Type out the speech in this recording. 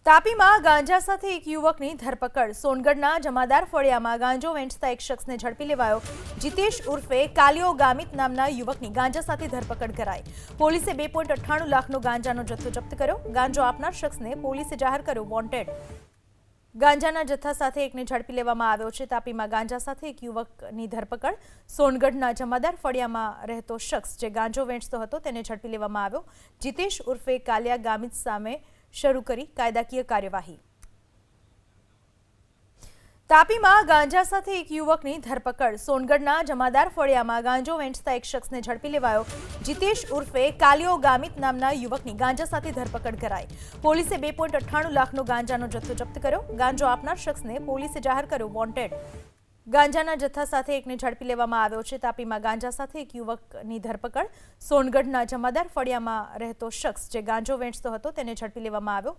તાપીમાં ગાંજા સાથે એક યુવકની ધરપકડ। સોનગઢના જમાદાર ફળિયામાં ગાંજો વેચતા એક શખ્સને ઝડપી લેવાયો। જીતેશ ઉર્ફે કાલિયો ગામિત નામના યુવકની ગાંજા સાથે ધરપકડ કરાઈ। પોલીસે 2.98 લાખનો ગાંજાનો જથ્થો જપ્ત કર્યો। ગાંજો આપનાર શખ્સને પોલીસે જાહેર કર્યો વોન્ટેડ। ગાંજાના જથ્થા સાથે એકને ઝડપી લેવામાં આવ્યો છે। તાપીમાં ગાંજા સાથે એક યુવકની ધરપકડ। સોનગઢના જમાદાર ફળિયામાં રહેતો શખ્સ જે ગાંજો વેચતો હતો તેને ઝડપી લેવામાં આવ્યો। જીતેશ ઉર્ફે કાલિયા ગામિત સામે શરૂ કરી કાયદાકીય કાર્યવાહી। તાપીમાં ગાંજા સાથે એક યુવકની ધરપકડ। સોનગઢના જમાદાર ફળિયામાં ગાંજો વેચતા એક શખ્સને ઝડપી લેવાયો। જીતેશ ઉર્ફે કાલિયો ગામિત નામના યુવકની ગાંજા સાથે ધરપકડ કરાઈ। પોલીસે 2.98 લાખનો ગાંજાનો જથ્થો જપ્ત કર્યો। ગાંજો આપનાર શખ્સને પોલીસે જાહેર કર્યો વોન્ટેડ। ગાંજાના જથ્થા સાથે એકને ઝડપી લેવામાં આવ્યો છે। તાપીમાં ગાંજા સાથે એક યુવકની ધરપકડ। સોનગઢના જમાદાર ફળિયામાં રહેતો શખ્સ જે ગાંજો વેચતો હતો તેને ઝડપી લેવામાં આવ્યો।